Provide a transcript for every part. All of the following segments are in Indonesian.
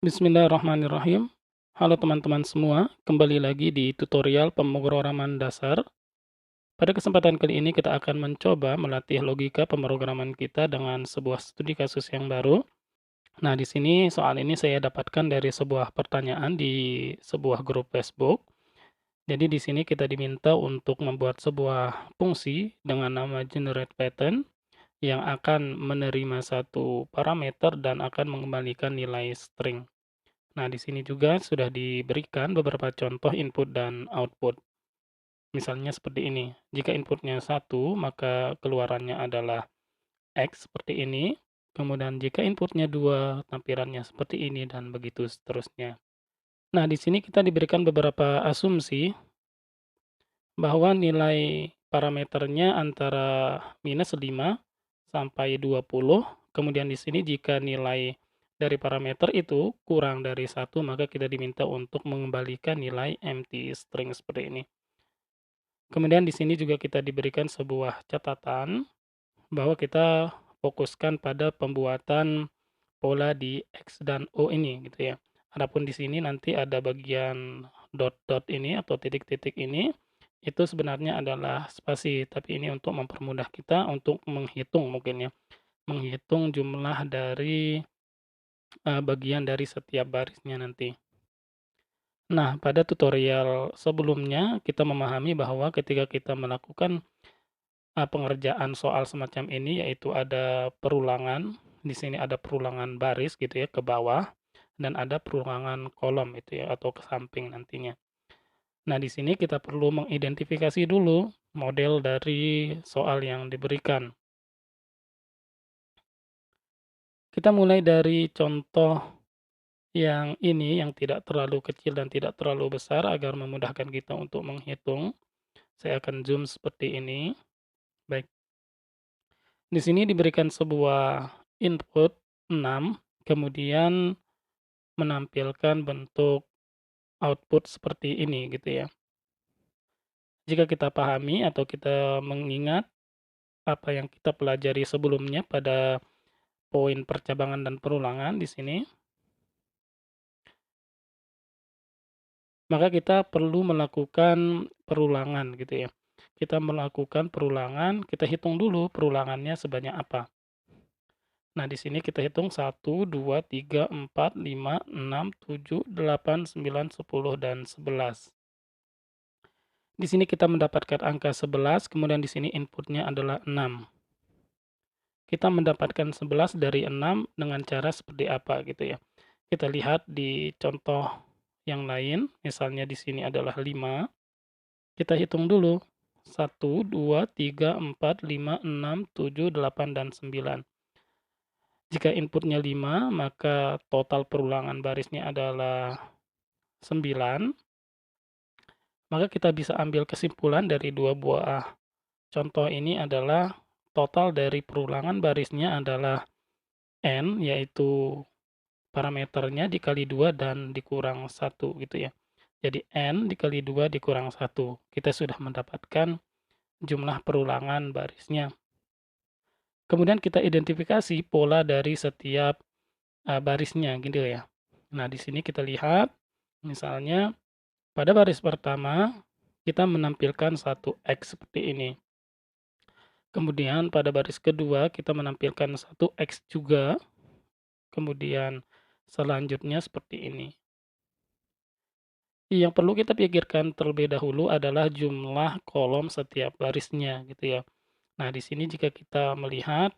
Bismillahirrahmanirrahim. Halo teman-teman semua, kembali lagi di tutorial pemrograman dasar. Pada kesempatan kali ini kita akan mencoba melatih logika pemrograman kita dengan sebuah studi kasus yang baru. Nah, di sini soal ini saya dapatkan dari sebuah pertanyaan di sebuah grup Facebook. Jadi di sini kita diminta untuk membuat sebuah fungsi dengan nama generate pattern yang akan menerima satu parameter dan akan mengembalikan nilai string. Nah, di sini juga sudah diberikan beberapa contoh input dan output. Misalnya seperti ini. Jika inputnya 1, maka keluarannya adalah X seperti ini. Kemudian jika inputnya 2, tampilannya seperti ini dan begitu seterusnya. Nah, di sini kita diberikan beberapa asumsi bahwa nilai parameternya antara -5 sampai 20. Kemudian di sini jika nilai dari parameter itu kurang dari 1, maka kita diminta untuk mengembalikan nilai empty string seperti ini. Kemudian di sini juga kita diberikan sebuah catatan bahwa kita fokuskan pada pembuatan pola di X dan O ini gitu ya. Adapun di sini nanti ada bagian dot-dot ini atau titik-titik ini, itu sebenarnya adalah spasi, tapi ini untuk mempermudah kita untuk menghitung mungkin ya, menghitung jumlah dari bagian dari setiap barisnya nanti. Nah, pada tutorial sebelumnya kita memahami bahwa ketika kita melakukan pengerjaan soal semacam ini, yaitu ada perulangan, di sini ada perulangan baris gitu ya ke bawah, dan ada perulangan kolom itu ya atau ke samping nantinya. Nah, di sini kita perlu mengidentifikasi dulu model dari soal yang diberikan. Kita mulai dari contoh yang ini, yang tidak terlalu kecil dan tidak terlalu besar agar memudahkan kita untuk menghitung. Saya akan zoom seperti ini. Baik, di sini diberikan sebuah input 6, kemudian menampilkan bentuk output seperti ini gitu ya. Jika kita pahami atau kita mengingat apa yang kita pelajari sebelumnya pada poin percabangan dan perulangan di sini, maka kita perlu melakukan perulangan gitu ya. Kita melakukan perulangan, kita hitung dulu perulangannya sebanyak apa. Nah, di sini kita hitung 1, 2, 3, 4, 5, 6, 7, 8, 9, 10, dan 11. Di sini kita mendapatkan angka 11, kemudian di sini inputnya adalah 6. Kita mendapatkan 11 dari 6 dengan cara seperti apa gitu ya. Kita lihat di contoh yang lain, misalnya di sini adalah 5. Kita hitung dulu. 1, 2, 3, 4, 5, 6, 7, 8, dan 9. Jika inputnya 5, maka total perulangan barisnya adalah 9. Maka kita bisa ambil kesimpulan dari dua buah contoh ini adalah total dari perulangan barisnya adalah N, yaitu parameternya dikali 2 dan dikurang 1 gitu ya. Jadi N dikali 2 dikurang 1. Kita sudah mendapatkan jumlah perulangan barisnya. Kemudian kita identifikasi pola dari setiap barisnya gitu ya. Nah, di sini kita lihat misalnya pada baris pertama kita menampilkan satu X seperti ini. Kemudian pada baris kedua kita menampilkan satu X juga. Kemudian selanjutnya seperti ini. Yang perlu kita pikirkan terlebih dahulu adalah jumlah kolom setiap barisnya gitu ya. Nah, di sini jika kita melihat,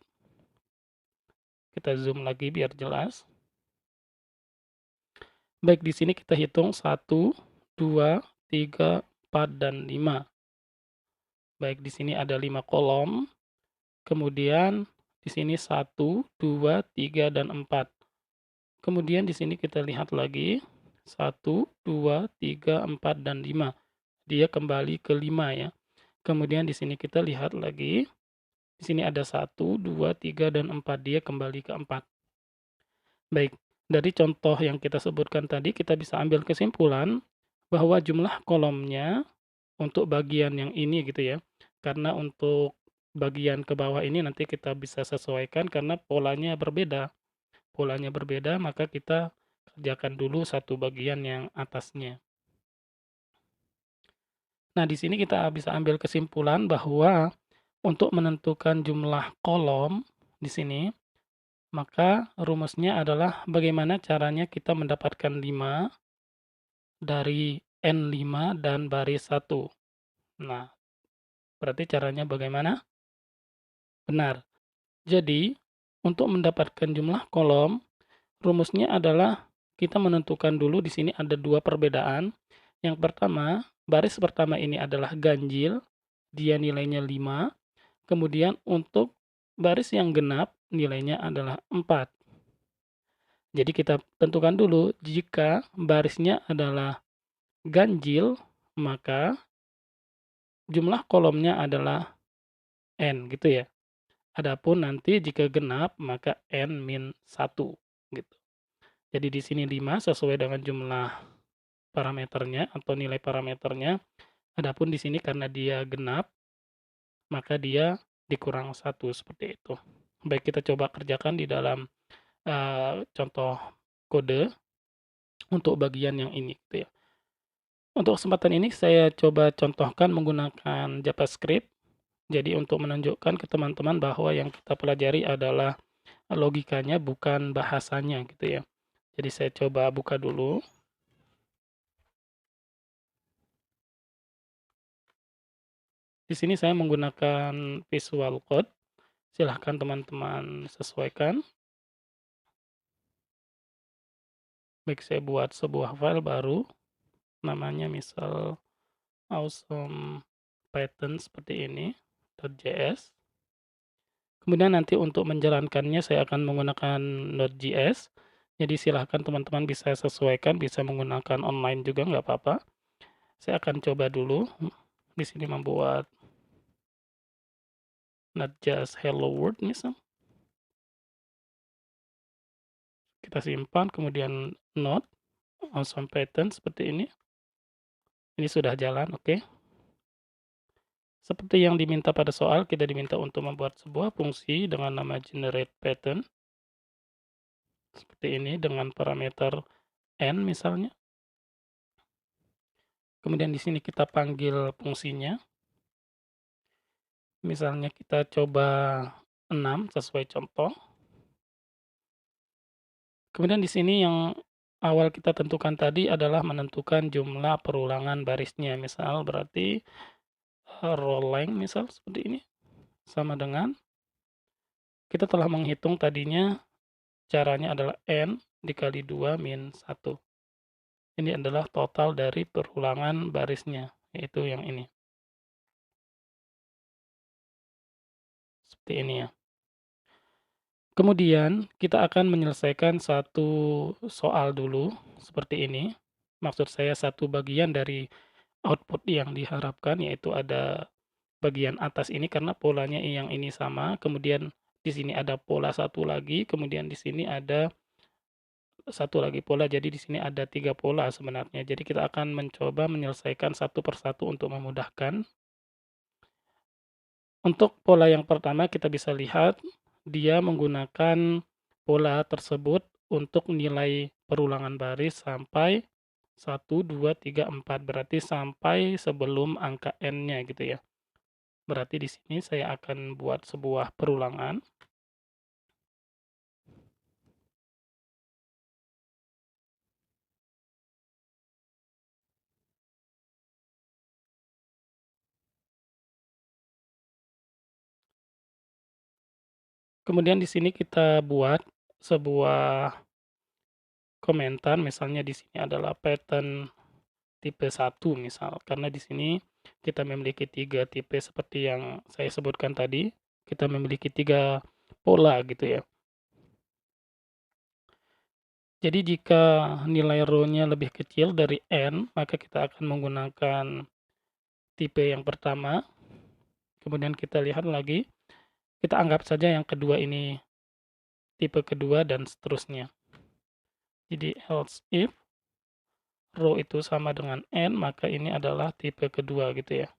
kita zoom lagi biar jelas. Baik, di sini kita hitung 1, 2, 3, 4, dan 5. Baik, di sini ada 5 kolom. Kemudian di sini 1, 2, 3, dan 4. Kemudian di sini kita lihat lagi 1, 2, 3, 4, dan 5. Dia kembali ke 5 ya. Kemudian di sini kita lihat lagi. Di sini ada 1, 2, 3, dan 4. Dia kembali ke 4. Baik, dari contoh yang kita sebutkan tadi kita bisa ambil kesimpulan bahwa jumlah kolomnya untuk bagian yang ini gitu ya. Karena untuk bagian ke bawah ini nanti kita bisa sesuaikan karena polanya berbeda. Polanya berbeda, maka kita kerjakan dulu satu bagian yang atasnya. Nah, di sini kita bisa ambil kesimpulan bahwa untuk menentukan jumlah kolom di sini, maka rumusnya adalah bagaimana caranya kita mendapatkan 5 dari N5 dan baris 1. Nah, berarti caranya bagaimana? Benar. Jadi, untuk mendapatkan jumlah kolom, rumusnya adalah kita menentukan dulu di sini ada dua perbedaan. Yang pertama, baris pertama ini adalah ganjil, dia nilainya 5. Kemudian untuk baris yang genap, nilainya adalah 4. Jadi kita tentukan dulu, jika barisnya adalah ganjil, maka jumlah kolomnya adalah N gitu ya. Adapun nanti jika genap, maka N-1 gitu. Jadi di sini 5 sesuai dengan jumlah parameternya atau nilai parameternya. Adapun di sini karena dia genap, maka dia dikurang 1 seperti itu. Baik, kita coba kerjakan di dalam contoh kode untuk bagian yang ini gitu ya. Untuk kesempatan ini saya coba contohkan menggunakan JavaScript. Jadi untuk menunjukkan ke teman-teman bahwa yang kita pelajari adalah logikanya bukan bahasanya gitu ya. Jadi saya coba buka dulu. Di sini saya menggunakan Visual Code. Silahkan teman-teman sesuaikan. Baik, saya buat sebuah file baru. Namanya misal awesome Python seperti ini. .js. Kemudian nanti untuk menjalankannya saya akan menggunakan Node.js. Jadi silahkan teman-teman bisa sesuaikan, bisa menggunakan online juga nggak apa-apa. Saya akan coba dulu di sini membuat not just hello world misal. Kita simpan, kemudian node awesome Python seperti ini. Ini sudah jalan, oke. Seperti yang diminta pada soal, kita diminta untuk membuat sebuah fungsi dengan nama generate pattern. Seperti ini dengan parameter n misalnya. Kemudian di sini kita panggil fungsinya. Misalnya kita coba 6 sesuai contoh. Kemudian di sini yang awal kita tentukan tadi adalah menentukan jumlah perulangan barisnya. Misal berarti row length misal seperti ini. Sama dengan kita telah menghitung tadinya caranya adalah n dikali 2 min 1. Ini adalah total dari perulangan barisnya, yaitu yang ini. Seperti ini ya. Kemudian kita akan menyelesaikan satu soal dulu, seperti ini. Maksud saya satu bagian dari output yang diharapkan, yaitu ada bagian atas ini karena polanya yang ini sama, kemudian di sini ada pola satu lagi, kemudian di sini ada satu lagi pola, jadi di sini ada 3 pola sebenarnya. Jadi kita akan mencoba menyelesaikan satu persatu untuk memudahkan. Untuk pola yang pertama kita bisa lihat, dia menggunakan pola tersebut untuk nilai perulangan baris sampai 1, 2, 3, 4, berarti sampai sebelum angka N-nya gitu ya. Berarti di sini saya akan buat sebuah perulangan. Kemudian di sini kita buat sebuah komentar, misalnya di sini adalah pattern tipe 1 misal, karena di sini kita memiliki 3 tipe seperti yang saya sebutkan tadi, kita memiliki 3 pola gitu ya. Jadi jika nilai row-nya lebih kecil dari n, maka kita akan menggunakan tipe yang pertama. Kemudian kita lihat lagi, kita anggap saja yang kedua ini tipe kedua dan seterusnya. Jadi else if row itu sama dengan n, maka ini adalah tipe kedua gitu ya.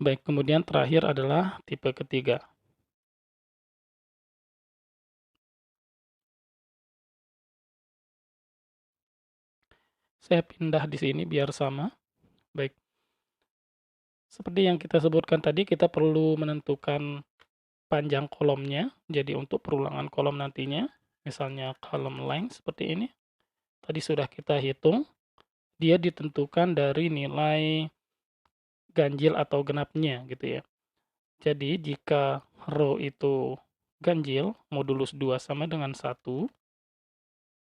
Baik, kemudian terakhir adalah tipe ketiga. Saya pindah di sini biar sama. Baik, seperti yang kita sebutkan tadi, kita perlu menentukan panjang kolomnya. Jadi untuk perulangan kolom nantinya, misalnya column length seperti ini, tadi sudah kita hitung, dia ditentukan dari nilai ganjil atau genapnya gitu ya. Jadi jika row itu ganjil, modulus 2 sama dengan 1,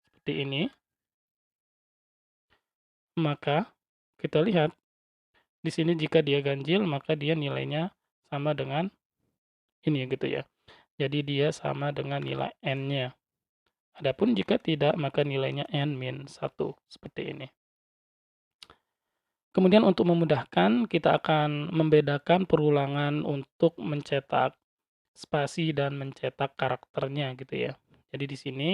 seperti ini, maka kita lihat di sini jika dia ganjil, maka dia nilainya sama dengan ini gitu ya. Jadi dia sama dengan nilai n-nya. Adapun jika tidak, maka nilainya n-1, seperti ini. Kemudian untuk memudahkan, kita akan membedakan perulangan untuk mencetak spasi dan mencetak karakternya gitu ya. Jadi di sini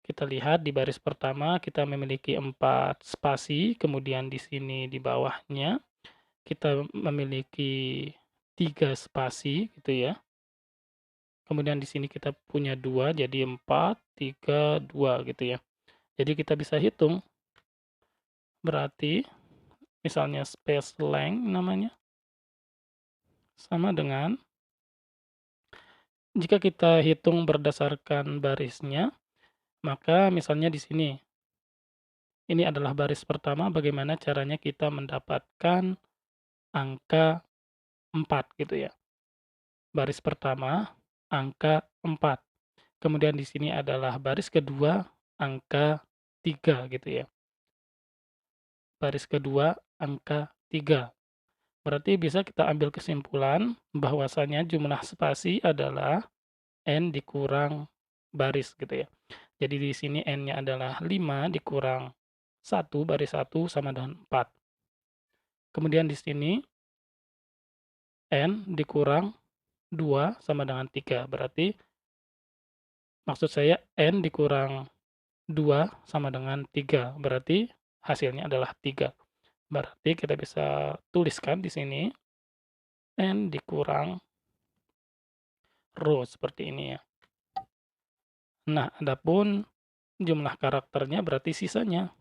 kita lihat di baris pertama kita memiliki 4 spasi, kemudian di sini di bawahnya kita memiliki 3 spasi gitu ya. Kemudian di sini kita punya 2, jadi 4, 3, 2 gitu ya. Jadi kita bisa hitung, berarti misalnya space length namanya, sama dengan, jika kita hitung berdasarkan barisnya, maka misalnya di sini, ini adalah baris pertama, bagaimana caranya kita mendapatkan angka 4 gitu ya. Baris pertama, angka 4. Kemudian di sini adalah baris kedua, angka 3 gitu ya. Baris kedua, angka 3. Berarti bisa kita ambil kesimpulan bahwasanya jumlah spasi adalah n dikurang baris gitu ya. Jadi di sini n-nya adalah 5 dikurang 1, baris 1 sama dengan 4. Kemudian di sini n dikurang 2 sama dengan 3. Berarti maksud saya n dikurang 2 sama dengan 3. Berarti hasilnya adalah 3. Berarti kita bisa tuliskan di sini n dikurang row seperti ini ya. Nah, adapun jumlah karakternya berarti sisanya.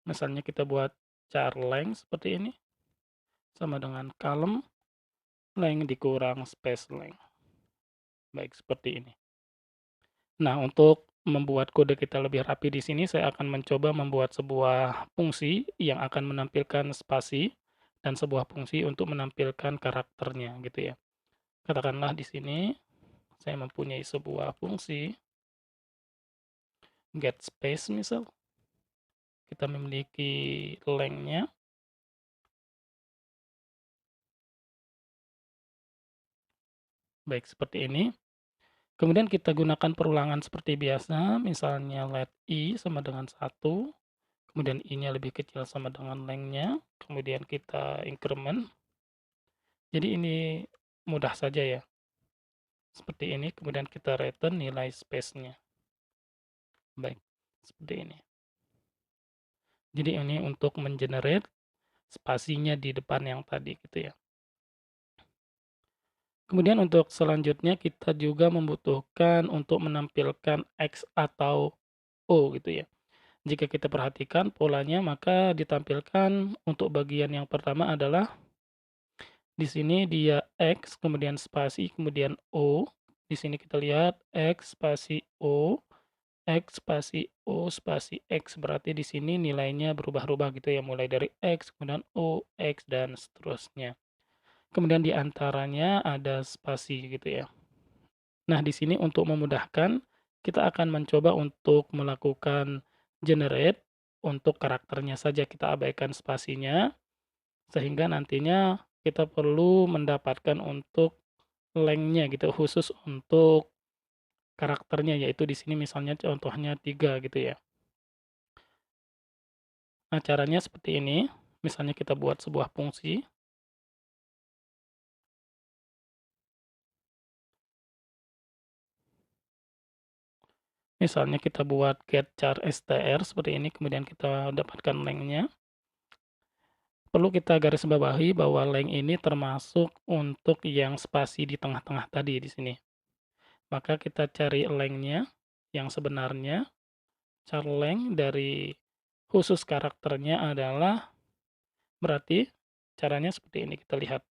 Misalnya kita buat char length seperti ini, sama dengan column length dikurang space length. Baik, seperti ini. Nah, untuk membuat kode kita lebih rapi di sini, saya akan mencoba membuat sebuah fungsi yang akan menampilkan spasi dan sebuah fungsi untuk menampilkan karakternya gitu ya. Katakanlah di sini saya mempunyai sebuah fungsi get space misal. Kita memiliki length-nya. Baik, seperti ini. Kemudian kita gunakan perulangan seperti biasa, misalnya let i sama dengan 1, kemudian i-nya lebih kecil sama dengan length-nya, kemudian kita increment. Jadi ini mudah saja ya. Seperti ini, kemudian kita return nilai space-nya. Baik, seperti ini. Jadi ini untuk mengenerate spasinya di depan yang tadi gitu ya. Kemudian untuk selanjutnya kita juga membutuhkan untuk menampilkan X atau O gitu ya. Jika kita perhatikan polanya, maka ditampilkan untuk bagian yang pertama adalah di sini dia X, kemudian spasi, kemudian O. Di sini kita lihat X spasi O, X spasi O spasi X. Berarti di sini nilainya berubah-ubah gitu ya, mulai dari X, kemudian O, X, dan seterusnya. Kemudian di antaranya ada spasi gitu ya. Nah, di sini untuk memudahkan, kita akan mencoba untuk melakukan generate untuk karakternya saja, kita abaikan spasinya, sehingga nantinya kita perlu mendapatkan untuk length-nya gitu, khusus untuk karakternya, yaitu di sini misalnya contohnya 3 gitu ya. Nah, caranya seperti ini, misalnya kita buat sebuah fungsi. Misalnya kita buat get char str seperti ini, kemudian kita dapatkan length-nya. perlu kita garis bawahi bahwa length ini termasuk untuk yang spasi di tengah-tengah tadi di sini. Maka kita cari length-nya yang sebenarnya. Char length dari khusus karakternya adalah, berarti caranya seperti ini, kita lihat.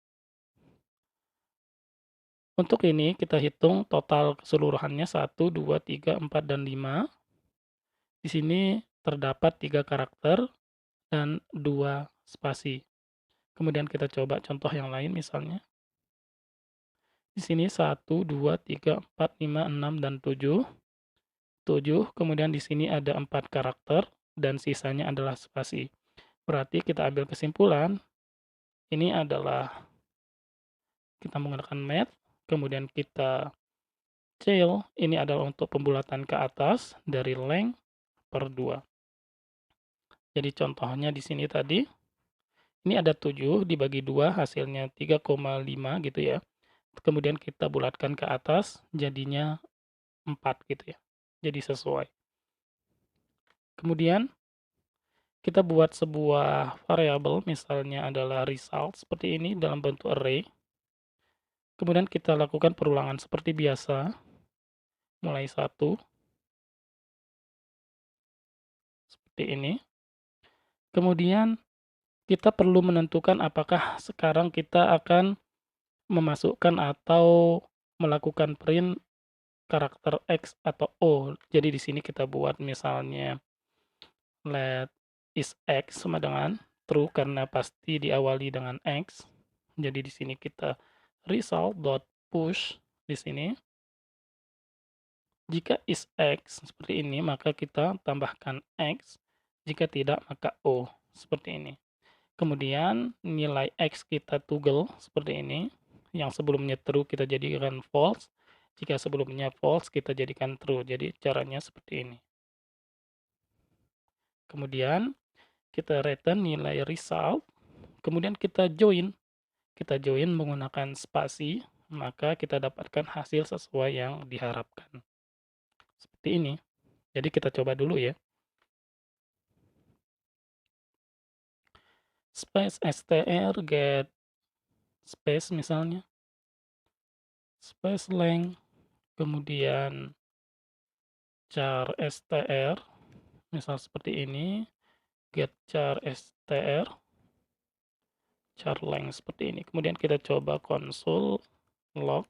Untuk ini kita hitung total keseluruhannya 1, 2, 3, 4, dan 5. Di sini terdapat 3 karakter dan 2 spasi. Kemudian kita coba contoh yang lain misalnya. Di sini 1, 2, 3, 4, 5, 6, dan 7. 7, kemudian di sini ada 4 karakter dan sisanya adalah spasi. Berarti kita ambil kesimpulan, ini adalah kita menggunakan math, kemudian kita scale, ini adalah untuk pembulatan ke atas dari length per 2. Jadi contohnya di sini tadi, ini ada 7 dibagi 2 hasilnya 3,5 gitu ya. Kemudian kita bulatkan ke atas jadinya 4 gitu ya. Jadi sesuai. Kemudian kita buat sebuah variabel, misalnya adalah result seperti ini dalam bentuk array. Kemudian kita lakukan perulangan seperti biasa, mulai 1, seperti ini. Kemudian kita perlu menentukan apakah sekarang kita akan memasukkan atau melakukan print karakter X atau O. Jadi di sini kita buat misalnya let is X sama dengan true karena pasti diawali dengan X. Jadi di sini kita result.push di sini. Jika is X seperti ini, maka kita tambahkan X. Jika tidak, maka O seperti ini. Kemudian nilai X kita toggle seperti ini. Yang sebelumnya true kita jadikan false. Jika sebelumnya false kita jadikan true. Jadi caranya seperti ini. Kemudian kita return nilai result. Kemudian kita join. Kita join menggunakan spasi. Maka kita dapatkan hasil sesuai yang diharapkan. Seperti ini. Jadi kita coba dulu ya. Space str get space misalnya. Space length. Kemudian char str, misal seperti ini, get char str, char length seperti ini. Kemudian kita coba console log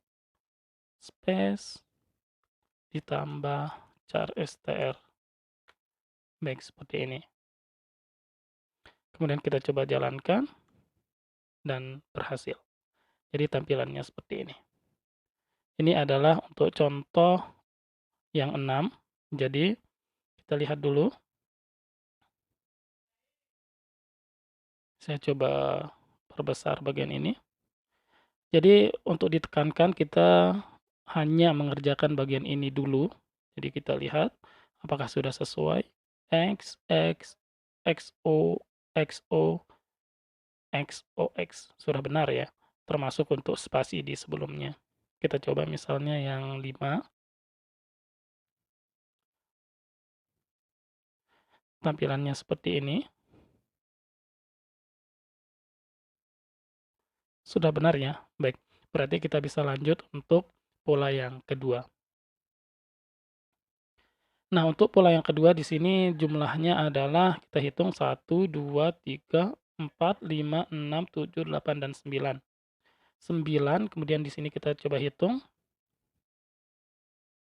space ditambah char str, baik seperti ini. Kemudian kita coba jalankan dan berhasil. Jadi tampilannya seperti ini. Ini adalah untuk contoh yang 6. Jadi kita lihat dulu. Saya coba perbesar bagian ini. Jadi untuk ditekankan kita hanya mengerjakan bagian ini dulu. Jadi kita lihat apakah sudah sesuai. X, X, XO, XO, XOX. Sudah benar ya. Termasuk untuk spasi di sebelumnya. Kita coba misalnya yang 5. Tampilannya seperti ini. Sudah benar ya? Baik, berarti kita bisa lanjut untuk pola yang kedua. Nah, untuk pola yang kedua di sini jumlahnya adalah kita hitung 1, 2, 3, 4, 5, 6, 7, 8, dan 9. 9, kemudian di sini kita coba hitung.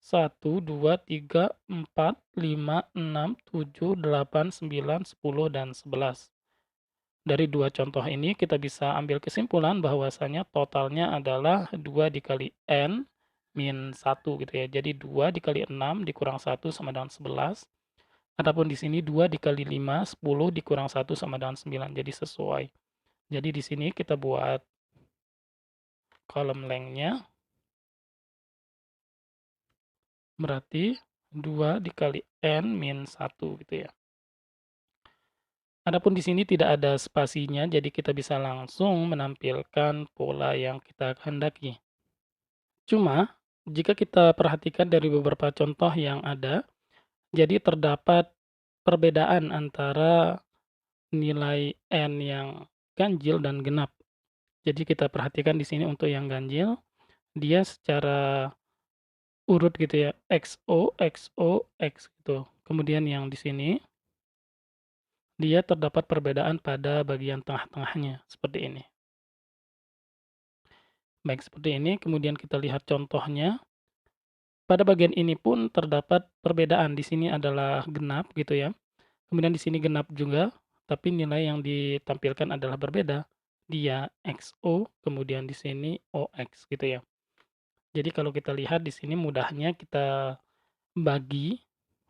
1, 2, 3, 4, 5, 6, 7, 8, 9, 10, dan 11. Dari dua contoh ini kita bisa ambil kesimpulan bahwasanya totalnya adalah 2 dikali N min 1 gitu ya. Jadi 2 dikali 6 dikurang 1 sama dengan 11. Adapun di sini 2 dikali 5, 10 dikurang 1 sama dengan 9. Jadi sesuai. Jadi di sini kita buat kolom length-nya. Berarti 2 dikali N min 1 gitu ya. Adapun di sini tidak ada spasinya, jadi kita bisa langsung menampilkan pola yang kita kehendaki. Cuma, jika kita perhatikan dari beberapa contoh yang ada, jadi terdapat perbedaan antara nilai N yang ganjil dan genap. Jadi kita perhatikan di sini untuk yang ganjil, dia secara urut gitu ya, XO, XO, X gitu. Kemudian yang di sini, dia terdapat perbedaan pada bagian tengah-tengahnya, seperti ini. Baik, seperti ini, kemudian kita lihat contohnya. Pada bagian ini pun terdapat perbedaan, di sini adalah genap gitu ya, kemudian di sini genap juga, tapi nilai yang ditampilkan adalah berbeda. Dia XO, kemudian di sini OX gitu ya. Jadi kalau kita lihat di sini mudahnya kita bagi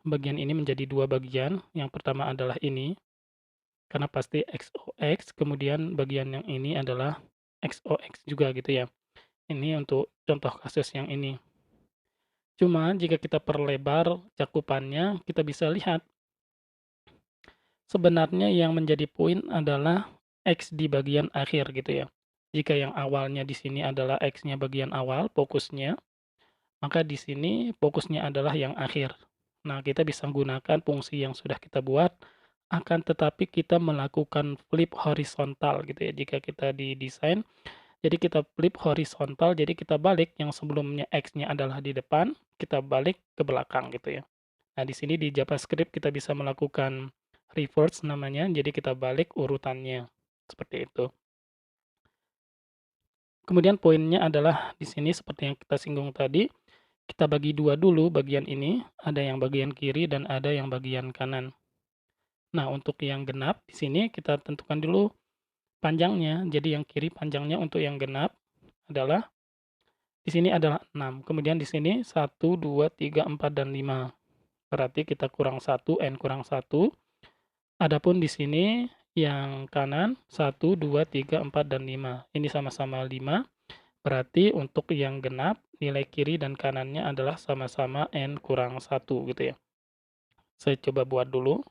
bagian ini menjadi dua bagian. Yang pertama adalah ini, karena pasti XOX, kemudian bagian yang ini adalah XOX juga gitu ya. Ini untuk contoh kasus yang ini. Cuma jika kita perlebar cakupannya, kita bisa lihat sebenarnya yang menjadi poin adalah X di bagian akhir gitu ya. Jika yang awalnya di sini adalah X-nya bagian awal, fokusnya, maka di sini fokusnya adalah yang akhir. Nah, kita bisa menggunakan fungsi yang sudah kita buat, akan tetapi kita melakukan flip horizontal gitu ya. Jika kita di desain, jadi kita flip horizontal, jadi kita balik yang sebelumnya X-nya adalah di depan, kita balik ke belakang gitu ya. Nah, di sini di JavaScript kita bisa melakukan reverse namanya, jadi kita balik urutannya. Seperti itu. Kemudian poinnya adalah di sini seperti yang kita singgung tadi, kita bagi dua dulu bagian ini, ada yang bagian kiri dan ada yang bagian kanan. Nah, untuk yang genap di sini kita tentukan dulu panjangnya. Jadi yang kiri panjangnya untuk yang genap adalah di sini adalah 6. Kemudian di sini 1, 2, 3, 4, dan 5. Berarti kita kurang 1, N kurang 1. Adapun di sini yang kanan 1, 2, 3, 4, dan 5. Ini sama-sama 5. Berarti untuk yang genap, nilai kiri dan kanannya adalah sama-sama N kurang 1 gitu ya. Saya coba buat dulu.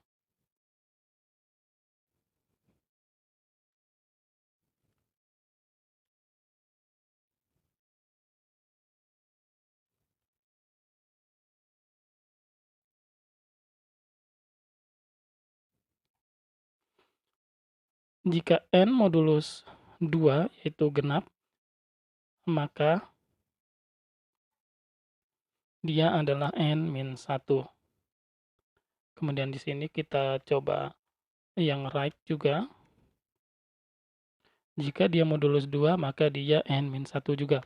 Jika N modulus 2 yaitu genap, maka dia adalah N-1. Kemudian di sini kita coba yang right juga. Jika dia modulus 2, maka dia N-1 juga.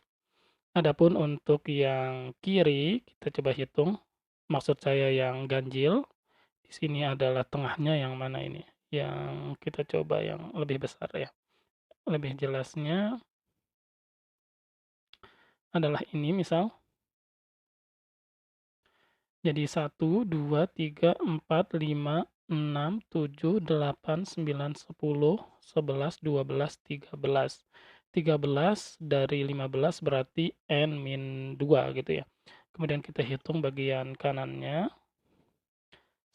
Adapun untuk yang kiri, kita coba hitung. Maksud saya yang ganjil. Di sini adalah tengahnya yang mana ini? Yang kita coba yang lebih besar ya. Lebih jelasnya adalah ini misal. Jadi 1, 2, 3, 4, 5, 6, 7, 8, 9, 10, 11, 12, 13. 13 dari 15 berarti N-2 gitu ya. Kemudian kita hitung bagian kanannya.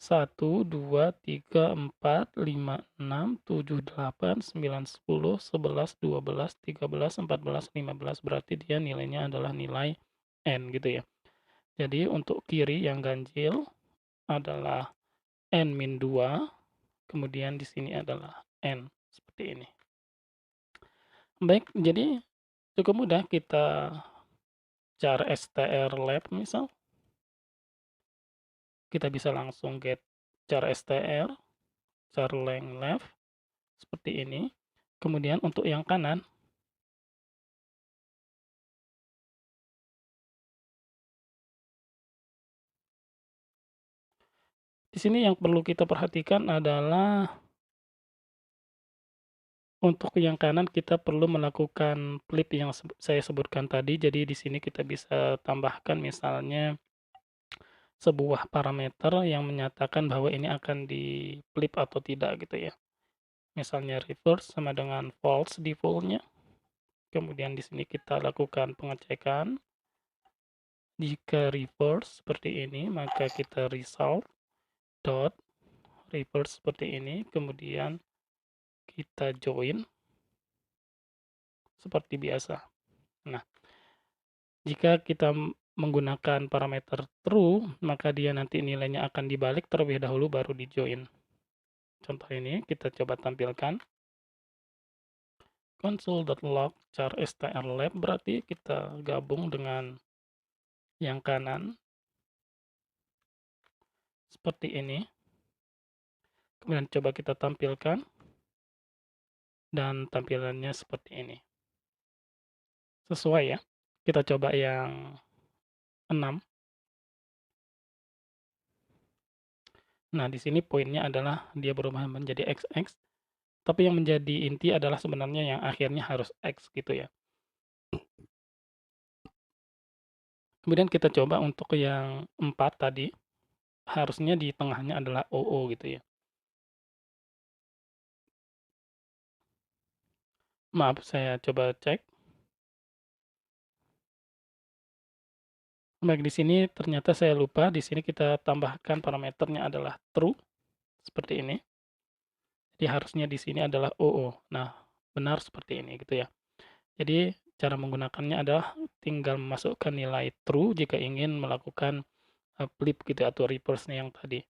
1, 2, 3, 4, 5, 6, 7, 8, 9, 10, 11, 12, 13, 14, 15. Berarti dia nilainya adalah nilai N gitu ya. Jadi untuk kiri yang ganjil adalah N-2, kemudian di sini adalah N, seperti ini. Baik, jadi cukup mudah kita cara str lab misal. Kita bisa langsung get char str, char length left, seperti ini. Kemudian untuk yang kanan, di sini yang perlu kita perhatikan adalah untuk yang kanan kita perlu melakukan flip yang saya sebutkan tadi. Jadi di sini kita bisa tambahkan misalnya sebuah parameter yang menyatakan bahwa ini akan di-flip atau tidak gitu ya. Misalnya reverse sama dengan false default-nya. Kemudian di sini kita lakukan pengecekan. Jika reverse seperti ini, maka kita result dot reverse seperti ini. Kemudian kita join seperti biasa. Nah, jika kita menggunakan parameter true, maka dia nanti nilainya akan dibalik terlebih dahulu baru di join. Contoh ini kita coba tampilkan. console.log char strlab berarti kita gabung dengan yang kanan seperti ini. Kemudian coba kita tampilkan dan tampilannya seperti ini. Sesuai ya. Kita coba yang 6. Nah, di sini poinnya adalah dia berubah menjadi XX, tapi yang menjadi inti adalah sebenarnya yang akhirnya harus X gitu ya. Kemudian kita coba untuk yang 4 tadi, harusnya di tengahnya adalah OO gitu ya. Maaf, saya coba cek. Baik, di sini ternyata saya lupa, di sini kita tambahkan parameternya adalah true, seperti ini. Jadi harusnya di sini adalah OO. Nah, benar seperti ini gitu ya. Jadi cara menggunakannya adalah tinggal memasukkan nilai true jika ingin melakukan flip gitu atau reverse-nya yang tadi.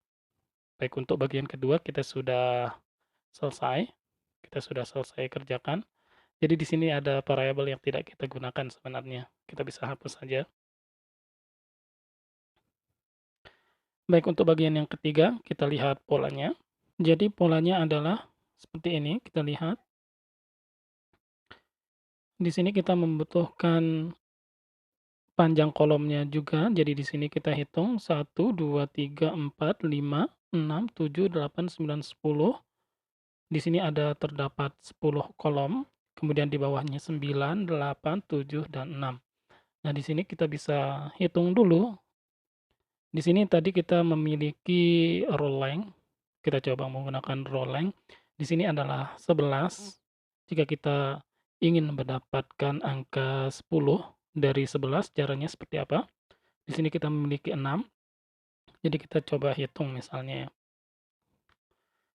Baik, untuk bagian kedua kita sudah selesai. Kita sudah selesai kerjakan. Jadi di sini ada variabel yang tidak kita gunakan sebenarnya. Kita bisa hapus saja. Baik, untuk bagian yang ketiga, kita lihat polanya. Jadi polanya adalah seperti ini, kita lihat. Di sini kita membutuhkan panjang kolomnya juga. Jadi di sini kita hitung 1, 2, 3, 4, 5, 6, 7, 8, 9, 10. Di sini ada terdapat 10 kolom. Kemudian di bawahnya 9, 8, 7, dan 6. Nah, di sini kita bisa hitung dulu. Di sini tadi kita memiliki row length. Kita coba menggunakan row length. Di sini adalah 11. Jika kita ingin mendapatkan angka 10 dari 11, caranya seperti apa? Di sini kita memiliki 6. Jadi kita coba hitung misalnya ya.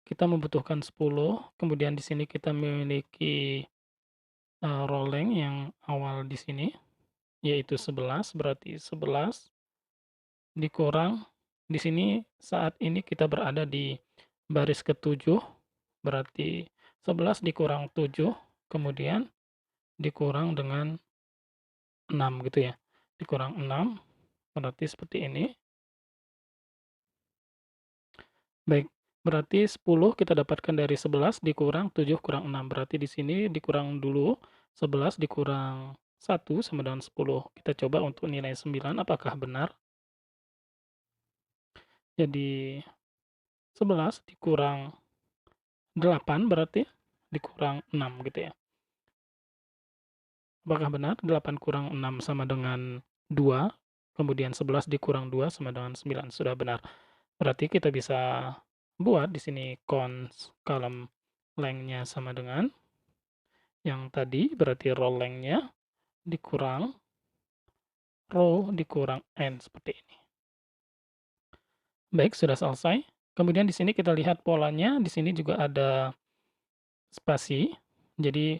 Kita membutuhkan 10, kemudian di sini kita memiliki row length yang awal di sini yaitu 11, berarti 11 dikurang di sini saat ini kita berada di baris ke-7, berarti 11 dikurang 7, kemudian dikurang dengan 6 gitu ya. Dikurang 6 berarti seperti ini. Baik, berarti 10 kita dapatkan dari 11 dikurang 7 kurang 6. Berarti di sini dikurang dulu 11 dikurang 1 sama dengan 10. Kita coba untuk nilai 9 apakah benar. Jadi 11 dikurang 8 berarti dikurang 6 gitu ya. Apakah benar 8 kurang 6 sama dengan 2, kemudian 11 dikurang 2 sama dengan 9, sudah benar. Berarti kita bisa buat di sini cons column length-nya sama dengan yang tadi, berarti row length-nya dikurang row dikurang n seperti ini. Baik, sudah selesai. Kemudian di sini kita lihat polanya, di sini juga ada spasi. Jadi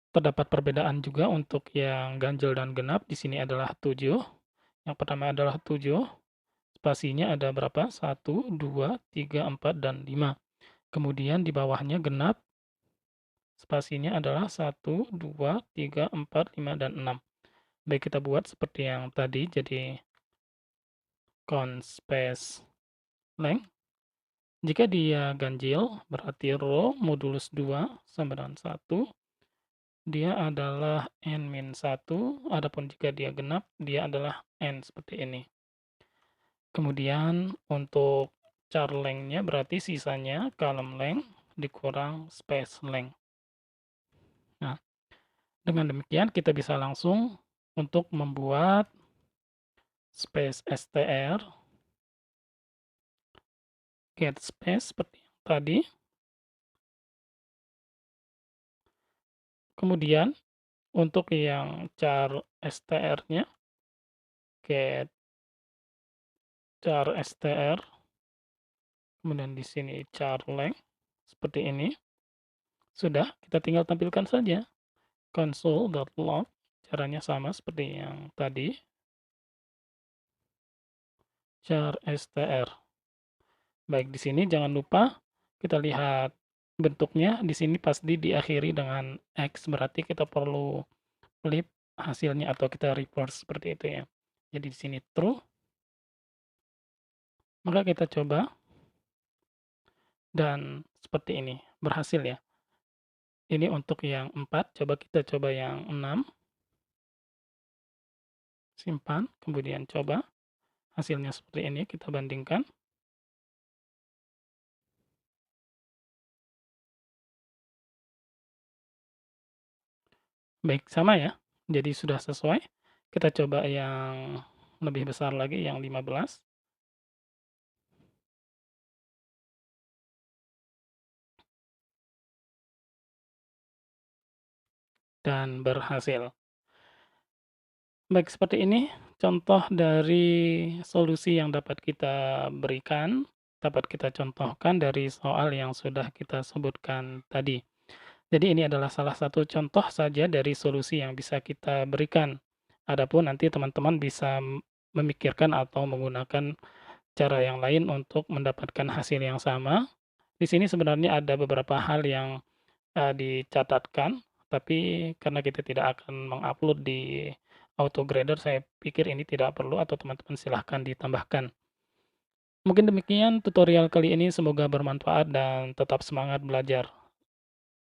terdapat perbedaan juga untuk yang ganjil dan genap. Di sini adalah 7. Yang pertama adalah 7. Spasinya ada berapa? 1, 2, 3, 4, dan 5. Kemudian di bawahnya genap. Spasinya adalah 1, 2, 3, 4, 5, dan 6. Baik, kita buat seperti yang tadi. Jadi const space length. Jika dia ganjil, berarti row modulus 2 sama dengan 1. Dia adalah n-1, adapun jika dia genap, dia adalah n seperti ini. Kemudian untuk char length-nya berarti sisanya column length dikurang space length. Nah, dengan demikian kita bisa langsung untuk membuat space str, get space seperti yang tadi. Kemudian untuk yang char str-nya, get char str, kemudian di sini char length seperti ini. Sudah, kita tinggal tampilkan saja console.log. Caranya sama seperti yang tadi, char str. Baik, di sini jangan lupa kita lihat bentuknya di sini pasti diakhiri dengan X, berarti kita perlu flip hasilnya atau kita reverse seperti itu ya. Jadi di sini true, maka kita coba dan seperti ini, berhasil ya. Ini untuk yang 4, coba kita coba yang 6, simpan, kemudian coba, hasilnya seperti ini, kita bandingkan. Baik, sama ya. Jadi sudah sesuai. Kita coba yang lebih besar lagi, yang 15, dan berhasil. Baik, seperti ini contoh dari solusi yang dapat kita berikan, dapat kita contohkan dari soal yang sudah kita sebutkan tadi. Jadi ini adalah salah satu contoh saja dari solusi yang bisa kita berikan. Adapun nanti teman-teman bisa memikirkan atau menggunakan cara yang lain untuk mendapatkan hasil yang sama. Di sini sebenarnya ada beberapa hal yang dicatatkan, tapi karena kita tidak akan mengupload di Autograder, saya pikir ini tidak perlu atau teman-teman silahkan ditambahkan. Mungkin demikian tutorial kali ini, semoga bermanfaat dan tetap semangat belajar.